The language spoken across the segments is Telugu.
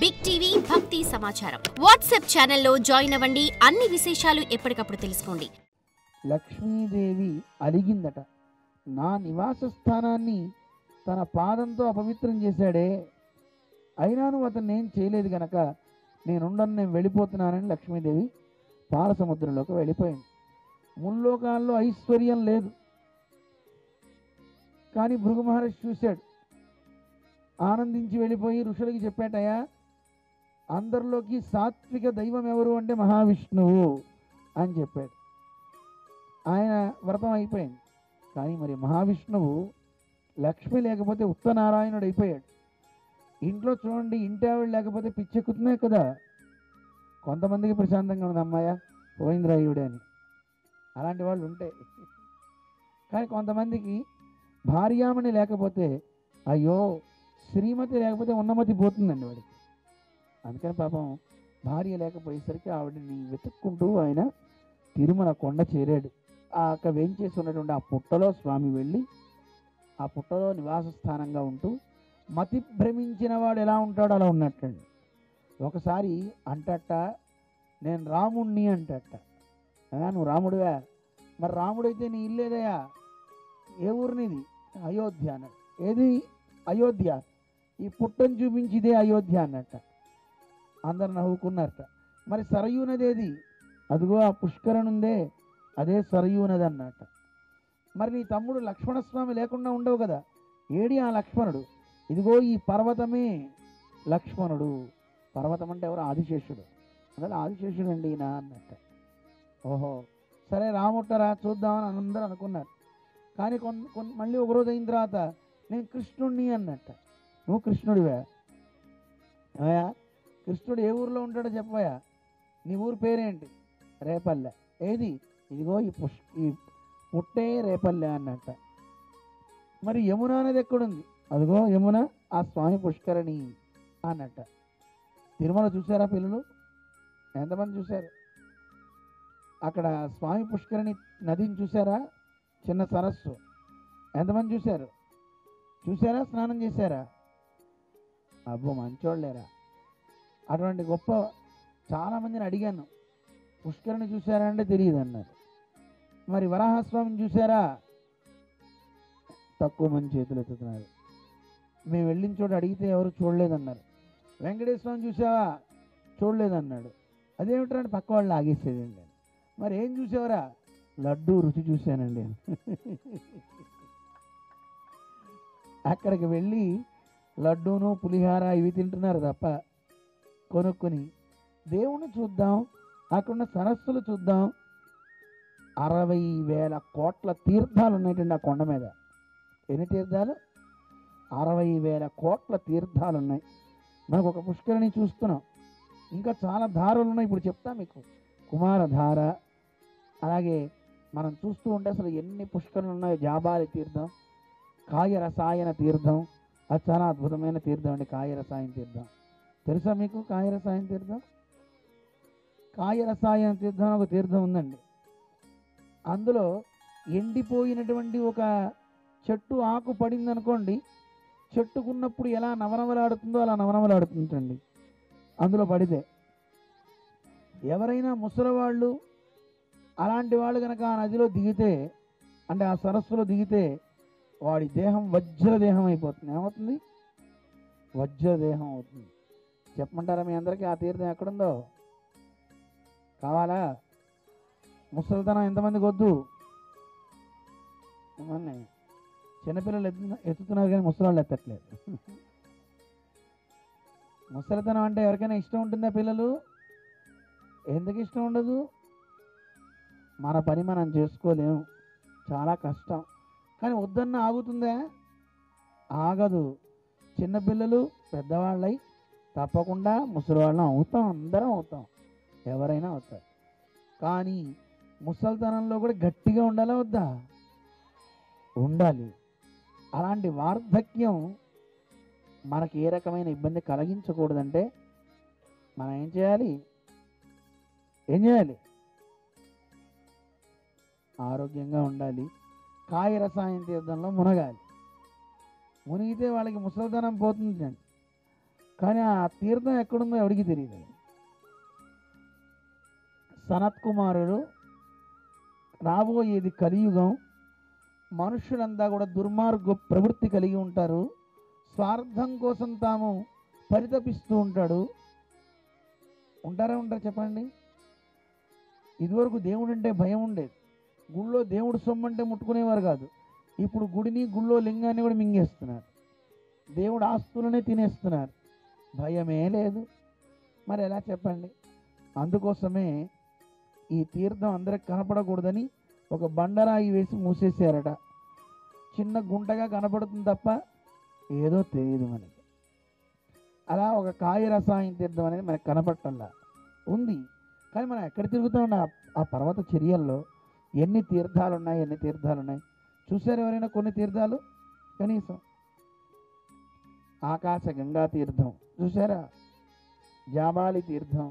బిగ్ టీవీ భక్తి సమాచారం వాట్సాప్ ఛానల్లో జాయిన్ అవ్వండి. అన్ని విశేషాలు ఎప్పటికప్పుడు తెలుసుకోండి. లక్ష్మీదేవి అలిగిందట, నా నివాస స్థానాన్ని తన పాదంతో అపవిత్రం చేశాడే, అయినా నువ్వు అతన్ని ఏం చేయలేదు గనక నేను వెళ్ళిపోతున్నానని లక్ష్మీదేవి పాల సముద్రంలోకి వెళ్ళిపోయింది. ముల్లోకాల్లో ఐశ్వర్యం లేదు, కానీ భృగు మహర్షి చూశాడు, ఆనందించి వెళ్ళిపోయి ఋషులకి చెప్పాటయ్యా, అందరిలోకి సాత్విక దైవం ఎవరు అంటే మహావిష్ణువు అని చెప్పాడు. ఆయన వ్రతం అయిపోయింది. కానీ మరి మహావిష్ణువు లక్ష్మి లేకపోతే ఉత్తనారాయణుడు అయిపోయాడు. ఇంట్లో చూడండి, ఇంటి ఆవిడ లేకపోతే పిచ్చెక్కుతున్నాయి కదా. కొంతమందికి ప్రశాంతంగా ఉంది, అమ్మాయ పోయింద్రాయుడే అని, అలాంటి వాళ్ళు ఉంటాయి. కానీ కొంతమందికి భార్యామణి లేకపోతే అయ్యో, శ్రీమతి లేకపోతే ఉన్నమతి పోతుందండి వాడికి. అందుకని పాపం భార్య లేకపోయేసరికి ఆవిడని వెతుక్కుంటూ ఆయన తిరుమల కొండ చేరాడు. అక్కడ వేంచేసి ఉన్నటువంటి ఆ పుట్టలో స్వామి వెళ్ళి ఆ పుట్టలో నివాస స్థానంగా ఉంటూ మతి భ్రమించిన వాడు ఎలా ఉంటాడో అలా ఉన్నట్టండి. ఒకసారి అంటట, నేను రాముణ్ణి అంటట. నువ్వు రాముడివా? మరి రాముడైతే నీ ఇల్లేదయా? ఏ ఊరినిది? అయోధ్య అన్నాడు. ఏది అయోధ్య? ఈ పుట్టను చూపించి ఇదే అయోధ్య అన్నట్ట. అందరు నవ్వుకున్నారట. మరి సరయూ నది ఏది? అదిగో ఆ పుష్కరణుందే, అదే సరయూ నది అన్నట్ట. మరి నీ తమ్ముడు లక్ష్మణస్వామి లేకుండా ఉండవు కదా, ఏడి ఆ లక్ష్మణుడు? ఇదిగో ఈ పర్వతమే లక్ష్మణుడు. పర్వతం అంటే ఎవరు? ఆదిశేషుడు. అందులో ఆదిశేషుడు అండి ఈయన అన్నట్ట. ఓహో, సరే రాముట్టరా చూద్దామని అందరూ అనుకున్నారు. కానీ మళ్ళీ ఒకరోజు అయిన తర్వాత నేను కృష్ణుడిని అన్నట్ట. నువ్వు కృష్ణుడివా? అయా, కృష్ణుడు ఏ ఊరిలో ఉంటాడో చెప్పవయా? నీ ఊరు పేరేంటి? రేపల్లె. ఏది? ఇదిగో ఈ పుట్టే రేపల్లె అన్నట్ట. మరి యమున అనేది ఎక్కడుంది? అదిగో యమున, ఆ స్వామి పుష్కరిణి అన్నట్ట. తిరుమల చూసారా పిల్లలు? ఎంతమంది చూశారు? అక్కడ స్వామి పుష్కరిణి నదిని చూసారా? చిన్న సరస్సు. ఎంతమంది చూశారు? చూసారా? స్నానం చేశారా? అబ్బో, మంచోళ్ళేరా. అటువంటి గొప్ప చాలామందిని అడిగాను, పుష్కరిణి చూసారా అంటే తెలియదు అన్నారు. మరి వరాహస్వామిని చూసారా? తక్కువ మంది చేతులు ఎత్తుతున్నారు. మేము వెళ్ళిన చోట అడిగితే ఎవరు చూడలేదన్నారు. వెంకటేశ్వరం చూసావా? చూడలేదన్నాడు. అదేమిటంటే పక్క వాళ్ళు ఆగేసేదండి. మరి ఏం చూసావరా? లడ్డూ రుచి చూశానండి. అక్కడికి వెళ్ళి లడ్డూను పులిహార ఇవి తింటున్నారు తప్ప కొనుక్కొని దేవుణ్ణి చూద్దాం, అక్కడున్న సరస్సులు చూద్దాం. 60,000 కోట్ల తీర్థాలు ఉన్నాయండి ఆ కొండ మీద. ఎన్ని తీర్థాలు? 60,000 కోట్ల తీర్థాలు ఉన్నాయి. మనకు ఒక పుష్కరిణి చూస్తున్నాం, ఇంకా చాలా ధారలు ఉన్నాయి. ఇప్పుడు చెప్తా మీకు. కుమారధార, అలాగే మనం చూస్తూ ఉంటే అసలు ఎన్ని పుష్కరులు ఉన్నాయో. జాబాలి తీర్థం, కాయరసాయన తీర్థం, అది చాలా అద్భుతమైన తీర్థం అండి. కాయరసాయన తీర్థం తెలుసా మీకు? కాయరసాయన తీర్థం, కాయరసాయన తీర్థం ఒక తీర్థం ఉందండి. అందులో ఎండిపోయినటువంటి ఒక చెట్టు ఆకు పడింది అనుకోండి, చెట్టుకున్నప్పుడు ఎలా నవనవలాడుతుందో అలా నవనవలాడుతుంటండి అందులో పడితే. ఎవరైనా ముసలివాళ్ళు అలాంటి వాళ్ళు కనుక ఆ నదిలో దిగితే, అంటే ఆ సరస్సులో దిగితే, వాడి దేహం వజ్రదేహం అయిపోతుంది. ఏమవుతుంది? వజ్రదేహం అవుతుంది. చెప్పమంటారా మీ అందరికీ ఆ తీర్థం ఎక్కడుందో? కావాలా? ముసలితనం ఎంతమందికి వద్దు? ఏమన్నా చిన్నపిల్లలు ఎత్తుతున్నారు కానీ ముసలివాళ్ళు ఎత్తట్లేదు. ముసలితనం అంటే ఎవరికైనా ఇష్టం ఉంటుందా పిల్లలు? ఎందుకు ఇష్టం ఉండదు? మన పని మనం చేసుకోలేము, చాలా కష్టం. కానీ వద్దన్న ఆగుతుందా? ఆగదు. చిన్నపిల్లలు పెద్దవాళ్ళై తప్పకుండా ముసలివాళ్ళం అవుతాం, అందరం అవుతాం, ఎవరైనా అవుతారు. కానీ ముసలితనంలో కూడా గట్టిగా ఉండాలా వద్దా? ఉండాలి. అలాంటి వార్ధక్యం మనకి ఏ రకమైన ఇబ్బంది కలిగించకూడదంటే మనం ఏం చేయాలి? ఆరోగ్యంగా ఉండాలి. కాయరసాయన తీర్థంలో మునగాలి. మునిగితే వాళ్ళకి ముసలితనం పోతుందండి. కానీ ఆ తీర్థం ఎక్కడుందో ఎవరికి తెలియదు. సనత్ కుమారుడు రాబోయేది కలియుగం, మనుషులంతా కూడా దుర్మార్గ ప్రవృత్తి కలిగి ఉంటారు, స్వార్థం కోసం తాము పరితపిస్తూ ఉంటాడు. ఉంటారా చెప్పండి. ఇదివరకు దేవుడు అంటే భయం ఉండేది, గుళ్ళో దేవుడు సొమ్ము అంటే ముట్టుకునేవారు కాదు. ఇప్పుడు గుడిని గుళ్ళో లింగాన్ని కూడా మింగేస్తున్నారు, దేవుడు ఆస్తులనే తినేస్తున్నారు, భయమే లేదు. మరి ఎలా చెప్పండి? అందుకోసమే ఈ తీర్థం అందరికి కనపడకూడదని ఒక బండరాయి వేసి మూసేసారట. చిన్న గుంటగా కనపడుతుంది తప్ప ఏదో తెలియదు మనకి. అలా ఒక కాయ రసాయన తీర్థం అనేది మనకు కనపడటంలా ఉంది. కానీ మనం ఎక్కడ తిరుగుతాం? ఆ పర్వత చర్యల్లో ఎన్ని తీర్థాలు ఉన్నాయి. చూసారు ఎవరైనా కొన్ని తీర్థాలు? కనీసం ఆకాశ గంగా తీర్థం చూసారా, జాబాలి తీర్థం,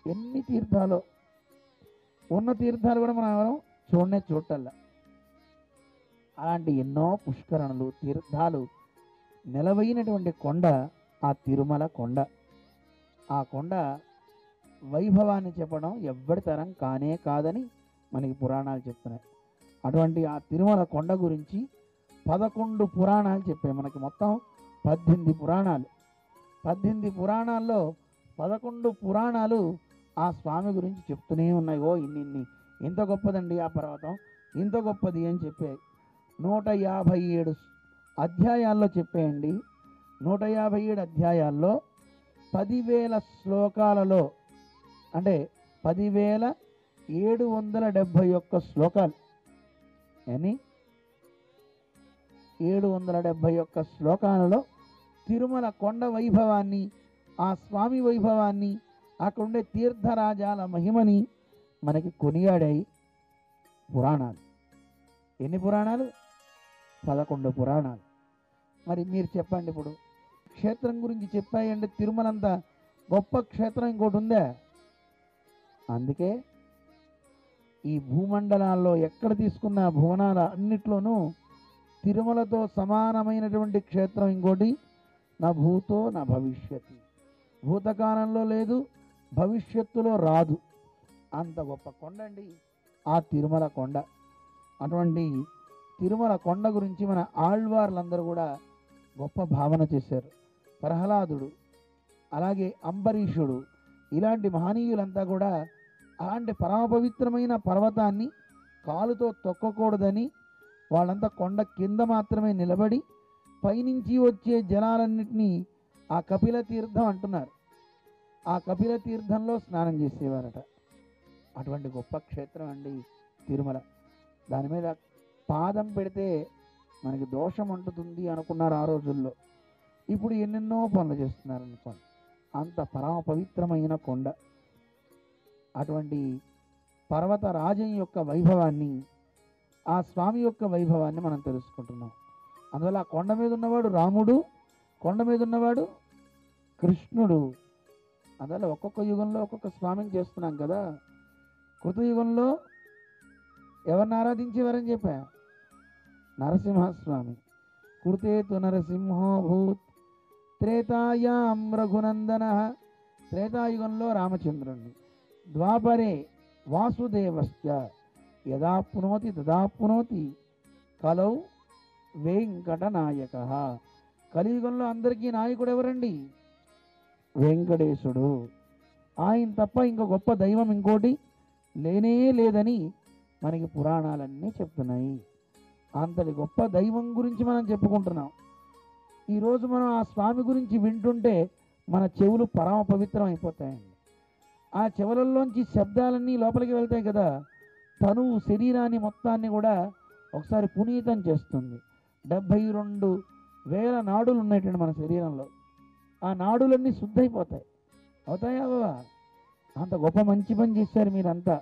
ఎన్ని తీర్థాలు ఉన్న తీర్థాలు కూడా మనం ఎవరం చూడటల్లా. అలాంటి ఎన్నో పుష్కరణలు తీర్థాలు నిలవైనటువంటి కొండ ఆ తిరుమల కొండ. ఆ కొండ వైభవాన్ని చెప్పడం ఎవ్వడి తరం కానే కాదని మనకి పురాణాలు చెప్తున్నాయి. అటువంటి ఆ తిరుమల కొండ గురించి 11 పురాణాలు చెప్పాయి మనకి. మొత్తం 18 పురాణాలు. 18 పురాణాల్లో 11 పురాణాలు ఆ స్వామి గురించి చెప్తూనే ఉన్నాయి. ఓ ఇన్ని ఇంత గొప్పదండి ఆ పర్వతం, ఇంత గొప్పది అని చెప్పాయి. 157 అధ్యాయాల్లో చెప్పేయండి. 157 అధ్యాయాల్లో 10,000 శ్లోకాలలో, అంటే 10,771 శ్లోకాలు అని 771 శ్లోకాలలో తిరుమల కొండ వైభవాన్ని, ఆ స్వామి వైభవాన్ని, అక్కడుండే తీర్థరాజాల మహిమని మనకి కొనియాడాయి పురాణాలు. ఎన్ని పురాణాలు? 11 పురాణాలు. మరి మీరు చెప్పండి, ఇప్పుడు క్షేత్రం గురించి చెప్పాయంటే తిరుమలంత గొప్ప క్షేత్రం ఇంకోటి ఉందా? అందుకే ఈ భూమండలాల్లో ఎక్కడ తీసుకున్న భువనాల అన్నిట్లోనూ తిరుమలతో సమానమైనటువంటి క్షేత్రం ఇంకోటి నా భూతో నా భవిష్యత్తు, భూతకాలంలో లేదు, భవిష్యత్తులో రాదు. అంత గొప్ప కొండ అండి ఆ తిరుమల కొండ. అటువంటి తిరుమల కొండ గురించి మన ఆళ్వార్లందరూ కూడా గొప్ప భావన చేశారు. ప్రహ్లాదుడు, అలాగే అంబరీషుడు, ఇలాంటి మహనీయులంతా కూడా అలాంటి పరమపవిత్రమైన పర్వతాన్ని కాలుతో తొక్కకూడదని వాళ్ళంతా కొండ కింద మాత్రమే నిలబడి పైనుంచి వచ్చే జలాలన్నింటినీ ఆ కపిల తీర్థం అంటున్నారు, ఆ కపిల తీర్థంలో స్నానం చేసేవారట. అటువంటి గొప్ప క్షేత్రం అండి తిరుమల. దాని మీద పాదం పెడితే మనకి దోషం అంటుతుంది అనుకున్నారు ఆ రోజుల్లో. ఇప్పుడు ఎన్నెన్నో పనులు చేస్తున్నారు అనుకోండి. అంత పరమ పవిత్రమైన కొండ. అటువంటి పర్వత రాజం యొక్క వైభవాన్ని, ఆ స్వామి యొక్క వైభవాన్ని మనం తెలుసుకుంటున్నాం. అందువల్ల ఆ కొండ మీద ఉన్నవాడు రాముడు, కొండ మీద ఉన్నవాడు కృష్ణుడు. అందువల్ల ఒక్కొక్క యుగంలో ఒక్కొక్క స్వామిని చేస్తున్నాం కదా. కృతయుగంలో ఎవరిని ఆరాధించేవారని చెప్పా? నరసింహస్వామి. కృతేతు నరసింహో భూత్ త్రేతాయాం రఘునందన. త్రేతాయుగంలో రామచంద్రుణ్ణి, ద్వాపరే వాసుదేవశ్చ యదాప్నోతి తదాప్నోతి కలౌ వెంకటనాయక. కలియుగంలో అందరికీ నాయకుడు ఎవరండి? వెంకటేశుడు. ఆయన తప్ప ఇంకో గొప్ప దైవం ఇంకోటి లేనే లేదని మనకి పురాణాలన్నీ చెప్తున్నాయి. అంతటి గొప్ప దైవం గురించి మనం చెప్పుకుంటున్నాం. ఈరోజు మనం ఆ స్వామి గురించి వింటుంటే మన చెవులు పరమ పవిత్రం అయిపోతాయండి. ఆ చెవులలోంచి శబ్దాలన్నీ లోపలికి వెళ్తాయి కదా, తనువు శరీరాన్ని మొత్తాన్ని కూడా ఒకసారి పునీతం చేస్తుంది. 72,000 నాడులు ఉన్నాయండి మన శరీరంలో. ఆ నాడులన్నీ శుద్ధైపోతాయి. అవుతాయా బాబా? అంత గొప్ప మంచి పని చేశారు మీరంతా.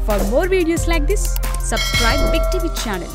For more videos like this, subscribe Big TV channel.